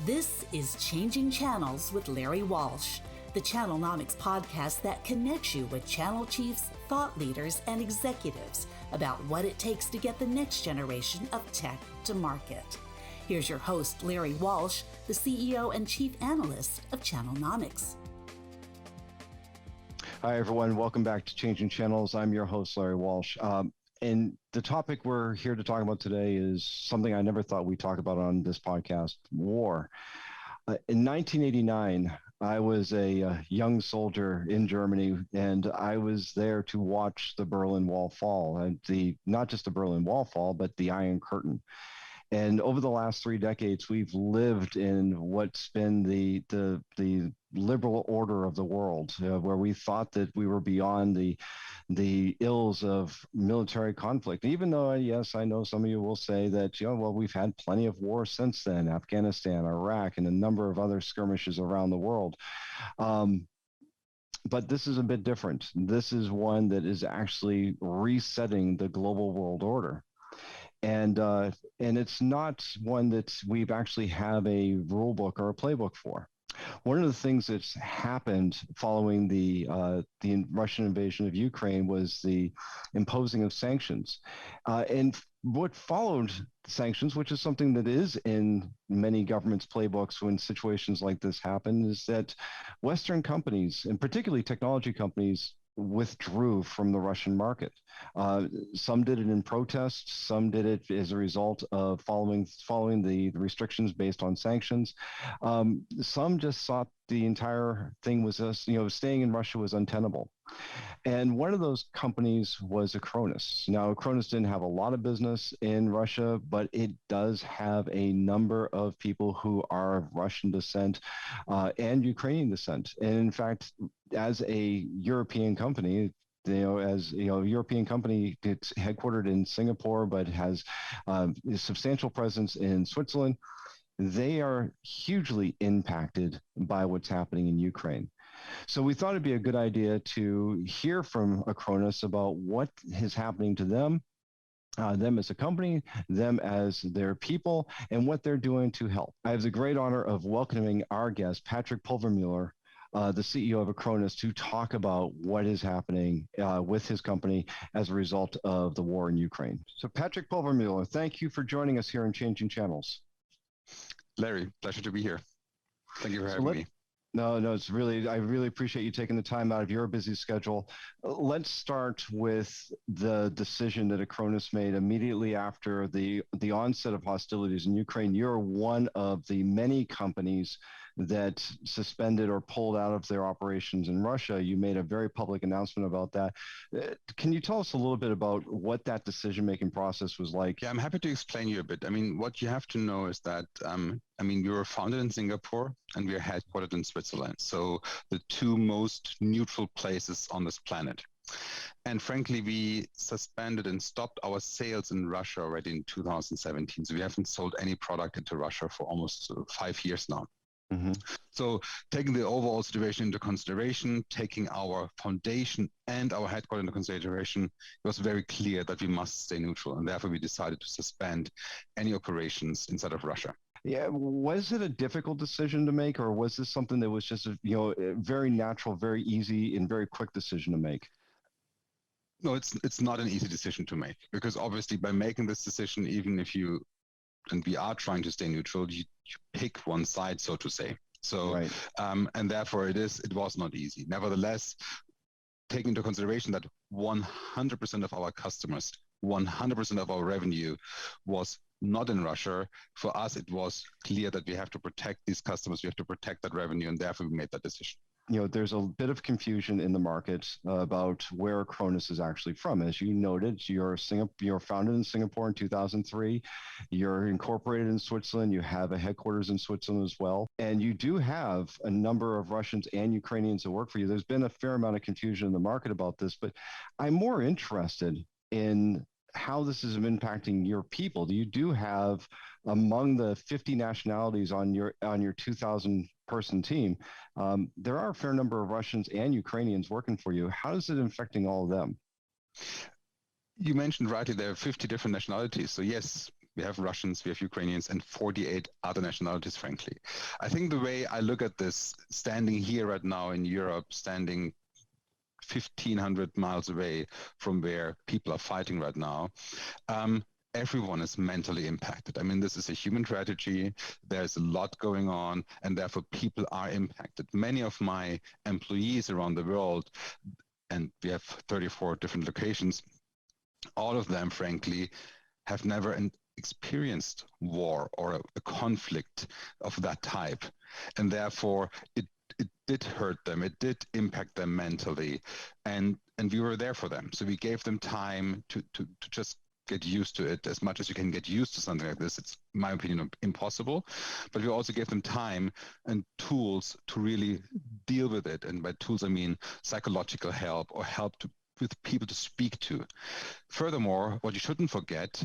This is Changing Channels with Larry Walsh, the Channelnomics podcast that connects you with channel chiefs, thought leaders, and executives about what it takes to get the next generation of tech to market. Here's your host, Larry Walsh, the CEO and Chief Analyst of Channelnomics. Hi, everyone. Welcome back to Changing Channels. I'm your host, Larry Walsh. And the topic we're here to talk about today is something I never thought we'd talk about on this podcast, war. In 1989, I was a young soldier in Germany, and I was there to watch the Berlin Wall fall, and not just the Berlin Wall fall, but the Iron Curtain. And over the last 3 decades, we've lived in what's been the liberal order of the world, where we thought that we were beyond the ills of military conflict. Even though, yes, I know some of you will say that, we've had plenty of wars since then, Afghanistan, Iraq, and a number of other skirmishes around the world. But this is a bit different. This is one that is actually resetting the global world order. And it's not one that we've actually have a rule book or a playbook for. One of the things that's happened following the Russian invasion of Ukraine was the imposing of sanctions. And what followed sanctions, which is something that is in many governments' playbooks when situations like this happen, is that Western companies, and particularly technology companies, withdrew from the Russian market. Some did it in protest. Some did it as a result of following the restrictions based on sanctions. Some just thought the entire thing was staying in Russia was untenable. And one of those companies was Acronis. Now, Acronis didn't have a lot of business in Russia, but it does have a number of people who are of Russian descent and Ukrainian descent. And in fact, as a European company, a European company, it's headquartered in Singapore, but has a substantial presence in Switzerland. They are hugely impacted by what's happening in Ukraine. So we thought it'd be a good idea to hear from Acronis about what is happening to them as a company, them as their people, and what they're doing to help. I have the great honor of welcoming our guest, Patrick Pulvermueller, the CEO of Acronis, to talk about what is happening with his company as a result of the war in Ukraine. So Patrick Pulvermueller, thank you for joining us here in Changing Channels. Larry, pleasure to be here. Thank you for having me. No, I really appreciate you taking the time out of your busy schedule. Let's start with the decision that Acronis made immediately after the onset of hostilities in Ukraine. You're one of the many companies that suspended or pulled out of their operations in Russia. You made a very public announcement about that. Can you tell us a little bit about what that decision-making process was like? Yeah, I'm happy to explain you a bit. What you have to know is that, we were founded in Singapore and we are headquartered in Switzerland. So the two most neutral places on this planet. And frankly, we suspended and stopped our sales in Russia already in 2017. So we haven't sold any product into Russia for almost 5 years now. Mm-hmm. So taking the overall situation into consideration, taking our foundation and our headquarters into consideration, it was very clear that we must stay neutral. And therefore, we decided to suspend any operations inside of Russia. Yeah, was it a difficult decision to make, or was this something that was just a very natural, very easy, and very quick decision to make? No, it's not an easy decision to make, because obviously by making this decision, even if and we are trying to stay neutral, you pick one side, so to say. So, right. And therefore it was not easy. Nevertheless, taking into consideration that 100% of our customers, 100% of our revenue was not in Russia, for us, it was clear that we have to protect these customers, we have to protect that revenue, and therefore we made that decision. There's a bit of confusion in the market about where Acronis is actually from. As you noted, you're founded in Singapore in 2003. You're incorporated in Switzerland. You have a headquarters in Switzerland as well. And you do have a number of Russians and Ukrainians that work for you. There's been a fair amount of confusion in the market about this, but I'm more interested in how this is impacting your people. You do have, among the 50 nationalities on your 2,000-person team, there are a fair number of Russians and Ukrainians working for you. How is it affecting all of them? You mentioned rightly there are 50 different nationalities. So yes, We have Russians, we have Ukrainians, and 48 other nationalities, frankly. I think the way I look at this, standing here right now in Europe, standing 1,500 miles away from where people are fighting right now, everyone is mentally impacted. I mean, this is a human tragedy. There's a lot going on, and therefore people are impacted. Many of my employees around the world, and we have 34 different locations, all of them, frankly, have never experienced war or a conflict of that type. And therefore, it did hurt them. It did impact them mentally. And we were there for them. So we gave them time to just get used to it as much as you can get used to something like this. It's, in my opinion, impossible. But we also gave them time and tools to really deal with it. And by tools, I mean psychological help or help with people to speak to. Furthermore, what you shouldn't forget,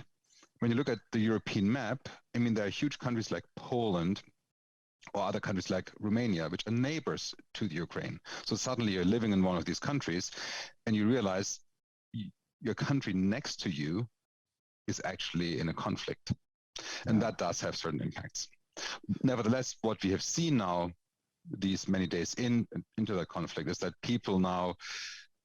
when you look at the European map, I mean, there are huge countries like Poland or other countries like Romania, which are neighbors to the Ukraine. So suddenly you're living in one of these countries and you realize your country next to you is actually in a conflict. And that does have certain impacts. Nevertheless, what we have seen now, these many days into that conflict, is that people now,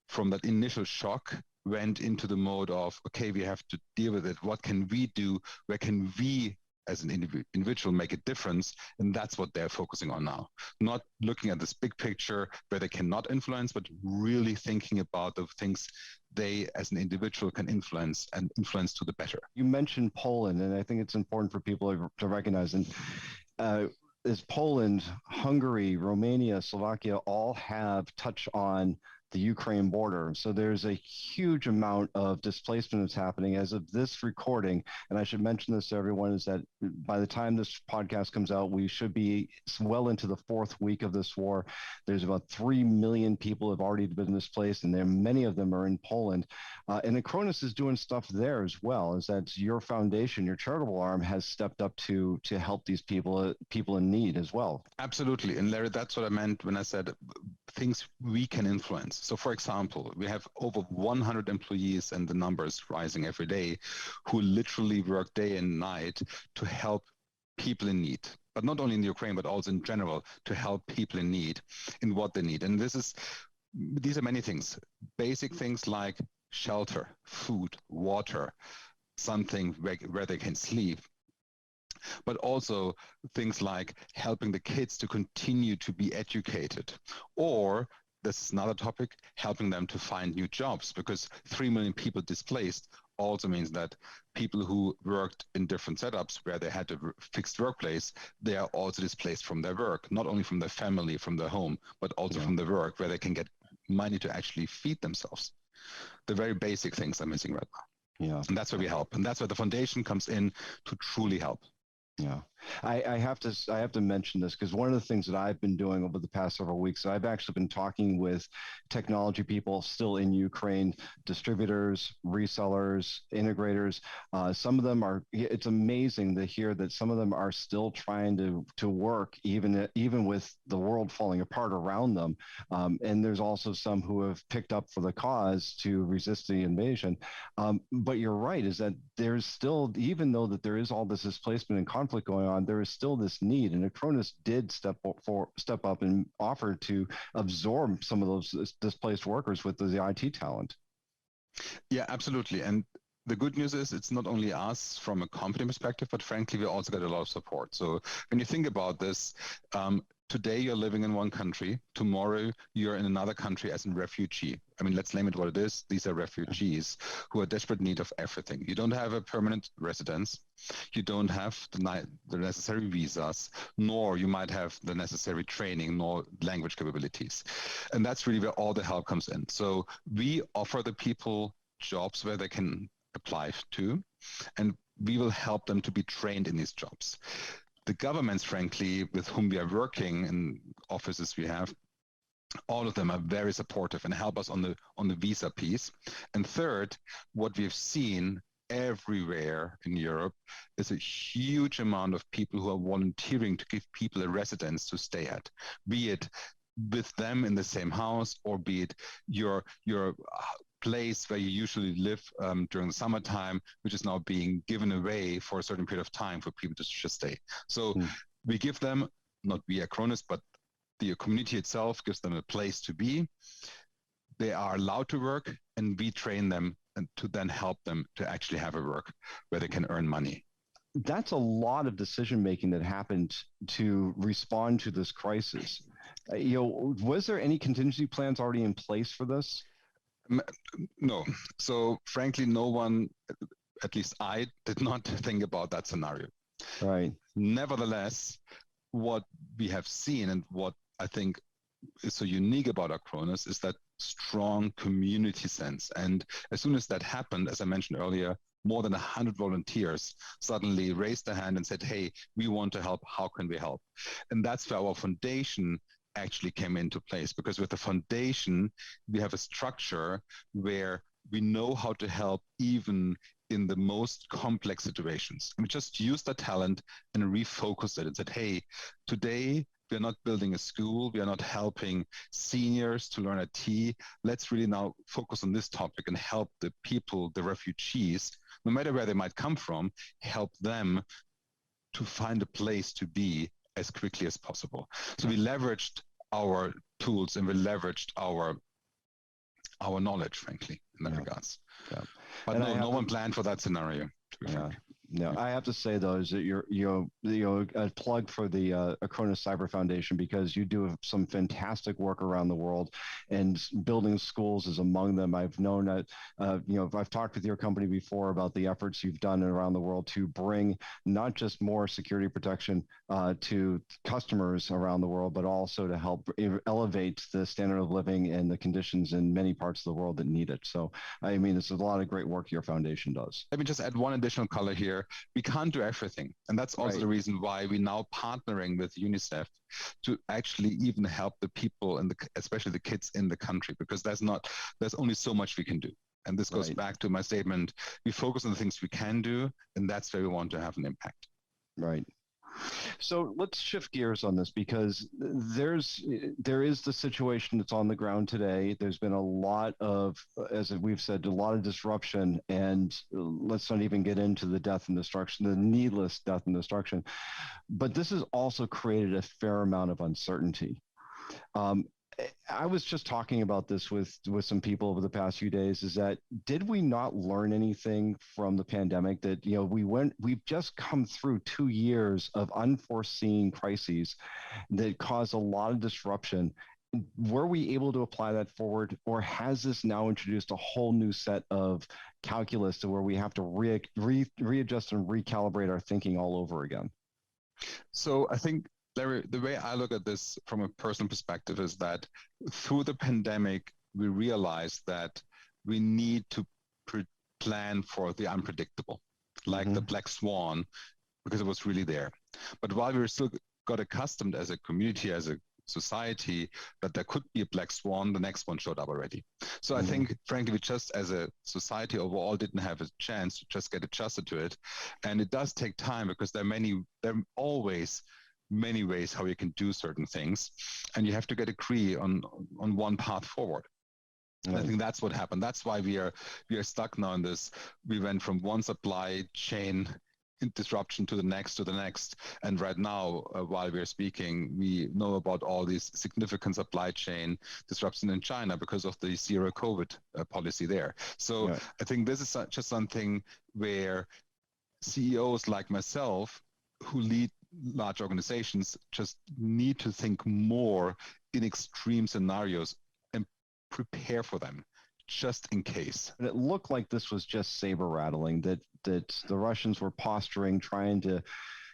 from that initial shock, went into the mode of, okay, we have to deal with it. What can we do? Where can we, as an individual, make a difference? And that's what they're focusing on now. Not looking at this big picture where they cannot influence, but really thinking about the things they, as an individual, can influence and influence to the better. You mentioned Poland, and I think it's important for people to recognize. And is Poland, Hungary, Romania, Slovakia all have touch on the Ukraine border. So there's a huge amount of displacement that's happening as of this recording. And I should mention this to everyone, is that by the time this podcast comes out, we should be well into the fourth week of this war. There's about 3 million people have already been displaced, and many of them are in Poland. And Acronis is doing stuff there as well. Is that your foundation, your charitable arm, has stepped up to help these people in need as well. Absolutely. And Larry, that's what I meant when I said things we can influence. So for example, we have over 100 employees, and the numbers rising every day, who literally work day and night to help people in need. But not only in the Ukraine, but also in general, to help people in need in what they need. And these are many things, basic things like shelter, food, water, something where they can sleep, but also things like helping the kids to continue to be educated, or this is another topic, helping them to find new jobs, because 3 million people displaced also means that people who worked in different setups where they had a fixed workplace, they are also displaced from their work, not only from their family, from their home, but also from the work where they can get money to actually feed themselves. The very basic things are missing right now. Yeah. And that's where we help. And that's where the foundation comes in to truly help. Yeah, I have to mention this, because one of the things that I've been doing over the past several weeks, I've actually been talking with technology people still in Ukraine, distributors, resellers, integrators. Some of them are, it's amazing to hear that some of them are still trying to work even with the world falling apart around them. And there's also some who have picked up for the cause to resist the invasion. But you're right, is that there's still, even though that there is all this displacement and conflict going on, there is still this need, and Acronis did step up and offer to absorb some of those displaced workers with the IT talent. Yeah, absolutely. And the good news is it's not only us from a company perspective, but frankly, we also get a lot of support. So when you think about this, today you're living in one country, tomorrow you're in another country as a refugee. I mean, let's name it what it is. These are refugees who are desperate need of everything. You don't have a permanent residence. You don't have the necessary visas, nor you might have the necessary training, nor language capabilities. And that's really where all the help comes in. So we offer the people jobs where they can apply to, and we will help them to be trained in these jobs. The governments, frankly, with whom we are working in offices we have, all of them are very supportive and help us on the visa piece. And third, what we've seen everywhere in Europe is a huge amount of people who are volunteering to give people a residence to stay at, be it with them in the same house, or be it you're place where you usually live during the summertime, which is now being given away for a certain period of time for people to just stay. So we give them, not we Acronis, but the community itself gives them a place to be. They are allowed to work, and we train them and to then help them to actually have a work where they can earn money. That's a lot of decision making that happened to respond to this crisis. Was there any contingency plans already in place for this? No. So frankly, no one, at least I, did not think about that scenario. Right. Nevertheless, what we have seen and what I think is so unique about Acronis is that strong community sense. And as soon as that happened, as I mentioned earlier, more than 100 volunteers suddenly raised their hand and said, hey, we want to help. How can we help? And that's where our foundation actually came into place, because with the foundation, we have a structure where we know how to help even in the most complex situations. And we just used that talent and refocused it and said, hey, today we're not building a school, we are not helping seniors to learn IT. Let's really now focus on this topic and help the people, the refugees, no matter where they might come from, help them to find a place to be as quickly as possible. So we leveraged our tools and we leveraged our knowledge, frankly, in that regards. Yeah. But no one planned for that scenario, to be frank. No, I have to say though is that you're a plug for the Acronis Cyber Foundation, because you do some fantastic work around the world, and building schools is among them. I've known that I've talked with your company before about the efforts you've done around the world to bring not just more security protection to customers around the world, but also to help elevate the standard of living and the conditions in many parts of the world that need it. So I mean, it's a lot of great work your foundation does. Let me just add one additional color here. We can't do everything. And that's also the reason why we're now partnering with UNICEF to actually even help the people, and especially the kids in the country, because there's only so much we can do. And this goes back to my statement. We focus on the things we can do, and that's where we want to have an impact. Right. So let's shift gears on this, because there is the situation that's on the ground today. There's been a lot of, as we've said, a lot of disruption, and let's not even get into the death and destruction, the needless death and destruction. But this has also created a fair amount of uncertainty. I was just talking about this with some people over the past few days, is that did we not learn anything from the pandemic? That, we've just come through 2 years of unforeseen crises that caused a lot of disruption. Were we able to apply that forward, or has this now introduced a whole new set of calculus to where we have to readjust and recalibrate our thinking all over again? So I think, Larry, the way I look at this from a personal perspective is that through the pandemic, we realized that we need to plan for the unpredictable, like the black swan, because it was really there. But while we still got accustomed as a community, as a society, that there could be a black swan, the next one showed up already. So I think, frankly, we just as a society overall didn't have a chance to just get adjusted to it. And it does take time, because there are always many ways how you can do certain things, and you have to get agree on one path forward. And I think that's what happened. That's why we are stuck now in this. We went from one supply chain disruption to the next, and right now, while we're speaking, we know about all these significant supply chain disruption in China because of the zero COVID policy there. So I think this is just something where CEOs like myself, who lead large organizations, just need to think more in extreme scenarios and prepare for them just in case. And it looked like this was just saber rattling, that the Russians were posturing, trying to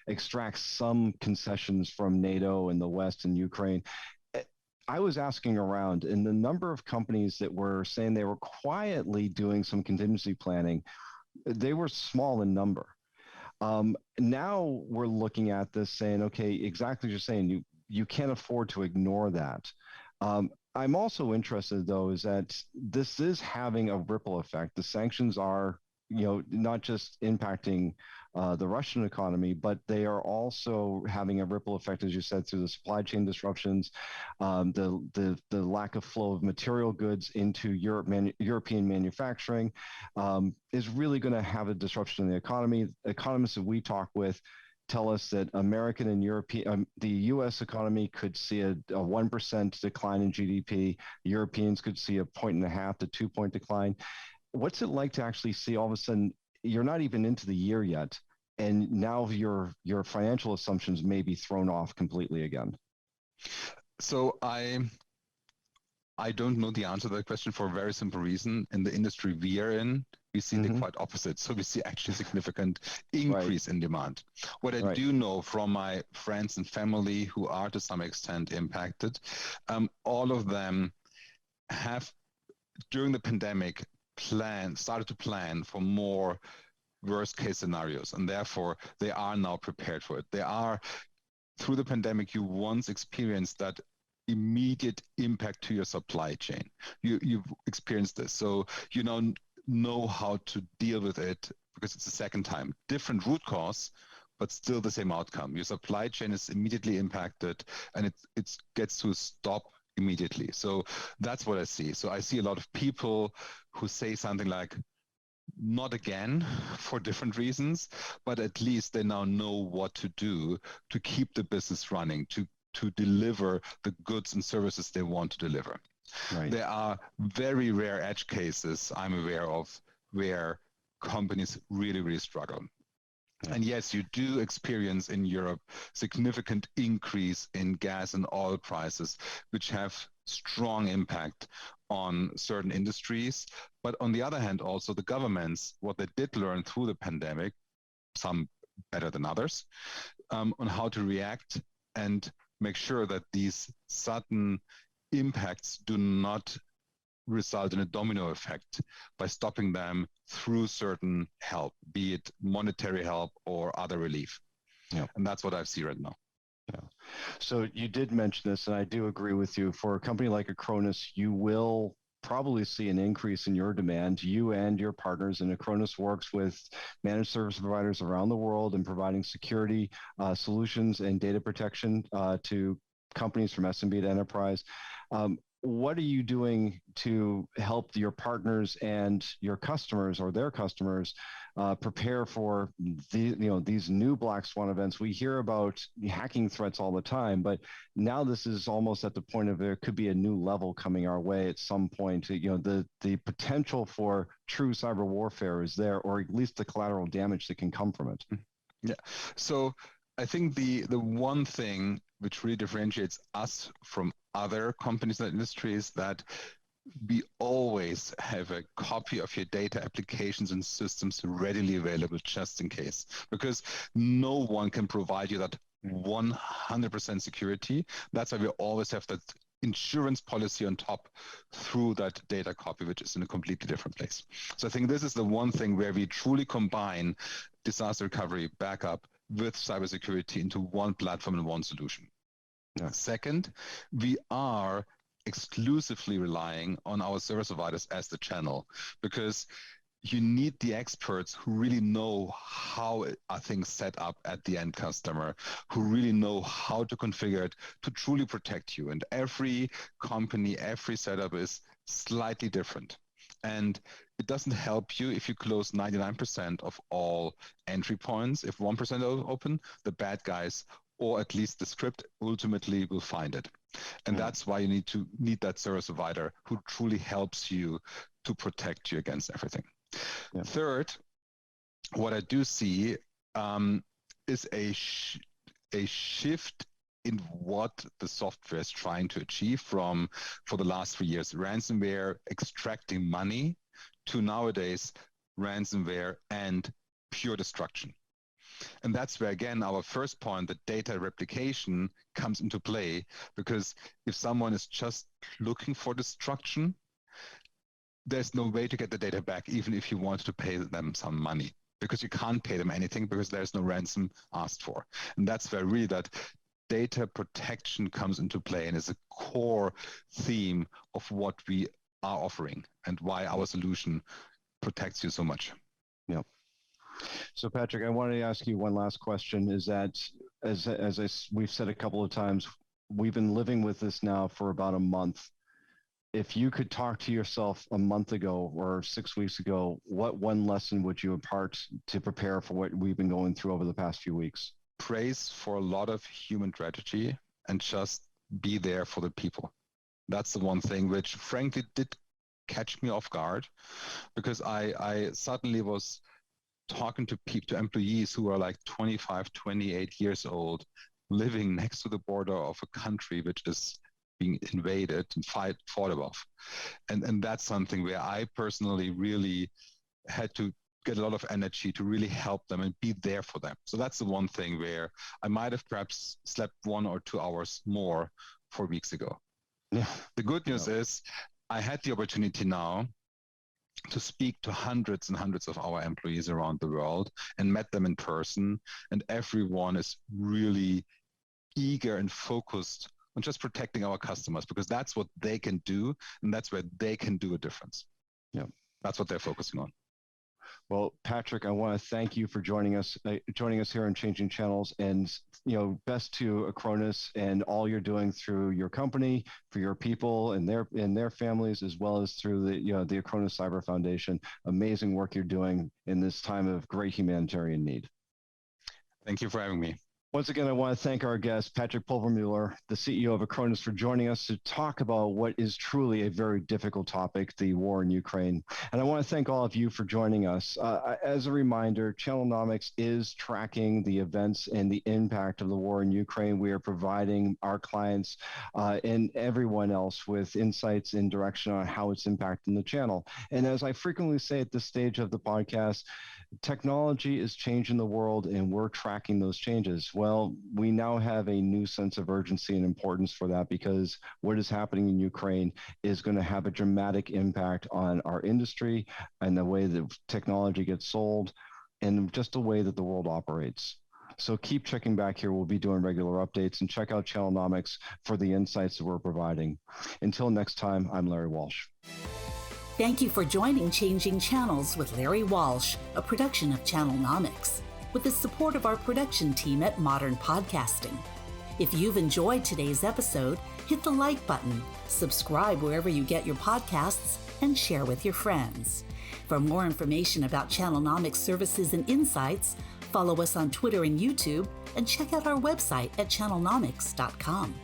extract some concessions from NATO and the West and Ukraine. I was asking around, and the number of companies that were saying they were quietly doing some contingency planning, they were small in number. Now we're looking at this saying, okay, exactly what you're saying, you can't afford to ignore that. I'm also interested, though, is that this is having a ripple effect. The sanctions are, not just impacting the Russian economy, but they are also having a ripple effect, as you said, through the supply chain disruptions, the lack of flow of material goods into European manufacturing is really going to have a disruption in the economy. Economists that we talk with tell us that American and European, the U.S. economy could see a 1% decline in GDP. Europeans could see a 1.5 to 2 point decline. What's it like to actually see all of a sudden, you're not even into the year yet, and now your financial assumptions may be thrown off completely again? So I don't know the answer to that question for a very simple reason. In the industry we are in, we see the quite opposite. So we see actually significant increase in demand. What I do know from my friends and family who are to some extent impacted, all of them have, during the pandemic, started to plan for more worst case scenarios. And therefore, they are now prepared for it. Through the pandemic, you once experienced that immediate impact to your supply chain. You've experienced this. So you now know how to deal with it because it's the second time. Different root cause, but still the same outcome. Your supply chain is immediately impacted and it gets to stop immediately. So that's what I see. So I see a lot of people who say something like, not again, for different reasons, but at least they now know what to do to keep the business running, to deliver the goods and services they want to deliver. Right. There are very rare edge cases I'm aware of where companies really, really struggle. Yeah. And yes, you do experience in Europe significant increase in gas and oil prices, which have strong impact on certain industries. But on the other hand, also the governments, what they did learn through the pandemic, some better than others, on how to react and make sure that these sudden impacts do not result in a domino effect by stopping them through certain help, be it monetary help or other relief. Yeah. And that's what I see right now. Yeah. So you did mention this, and I do agree with you. For a company like Acronis, you will probably see an increase in your demand, you and your partners. And Acronis works with managed service providers around the world in providing security solutions and data protection to companies from SMB to enterprise. What are you doing to help your partners and your customers or their customers prepare for these new black swan events? We hear about hacking threats all the time, but now this is almost at the point of there could be a new level coming our way at some point. The potential for true cyber warfare is there, or at least the collateral damage that can come from it. Yeah. So I think the one thing which really differentiates us from other companies in the industry is that we always have a copy of your data, applications, and systems readily available just in case, because no one can provide you that 100% security. That's why we always have that insurance policy on top through that data copy, which is in a completely different place. So I think this is the one thing where we truly combine disaster recovery, backup, with cybersecurity into one platform and one solution. Yeah. Second, we are exclusively relying on our service providers as the channel, because you need the experts who really know how are things set up at the end customer, who really know how to configure it to truly protect you. And every company, every setup is slightly different. And it doesn't help you if you close 99% of all entry points. If 1% are open, the bad guys, or at least the script, ultimately will find it. And that's why you need that service provider who truly helps you to protect you against everything. Yeah. Third, what I do see is a shift in what the software is trying to achieve for the last 3 years, ransomware extracting money, to nowadays ransomware and pure destruction. And that's where, again, our first point, the data replication, comes into play, because if someone is just looking for destruction, there's no way to get the data back, even if you want to pay them some money, because you can't pay them anything because there's no ransom asked for. And that's where really that data protection comes into play and is a core theme of what we are offering and why our solution protects you so much. Yeah. So, Patrick, I wanted to ask you one last question. Is that, we've said a couple of times, we've been living with this now for about a month. If you could talk to yourself a month ago or 6 weeks ago, what one lesson would you impart to prepare for what we've been going through over the past few weeks? Praise for a lot of human tragedy and just be there for the people. That's the one thing which frankly did catch me off guard, because I suddenly was talking to employees who are like 25, 28 years old, living next to the border of a country which is being invaded and fought above. And that's something where I personally really had to get a lot of energy to really help them and be there for them. So that's the one thing where I might have perhaps slept 1 or 2 hours more 4 weeks ago. Yeah. The good news is I had the opportunity now to speak to hundreds and hundreds of our employees around the world and met them in person. And everyone is really eager and focused on just protecting our customers, because that's what they can do. And that's where they can do a difference. Yeah. That's what they're focusing on. Well, Patrick, I want to thank you for joining us here on Changing Channels, and best to Acronis and all you're doing through your company, for your people and their families, as well as through the Acronis Cyber Foundation. Amazing work you're doing in this time of great humanitarian need. Thank you for having me. Once again, I want to thank our guest, Patrick Pulvermueller, the CEO of Acronis, for joining us to talk about what is truly a very difficult topic, the war in Ukraine. And I want to thank all of you for joining us. As a reminder, Channelnomics is tracking the events and the impact of the war in Ukraine. We are providing our clients and everyone else with insights and direction on how it's impacting the channel. And as I frequently say at this stage of the podcast, technology is changing the world, and we're tracking those changes. Well, we now have a new sense of urgency and importance for that, because what is happening in Ukraine is going to have a dramatic impact on our industry and the way that technology gets sold and just the way that the world operates. So keep checking back here. We'll be doing regular updates, and check out Channelnomics for the insights that we're providing. Until next time, I'm Larry Walsh. Thank you for joining Changing Channels with Larry Walsh, a production of Channelnomics, with the support of our production team at Modern Podcasting. If you've enjoyed today's episode, hit the like button, subscribe wherever you get your podcasts, and share with your friends. For more information about Channelnomics services and insights, follow us on Twitter and YouTube, and check out our website at channelnomics.com.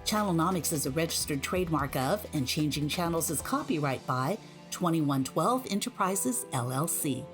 Channelnomics is a registered trademark of, and Changing Channels is copyright by 2112 Enterprises, LLC.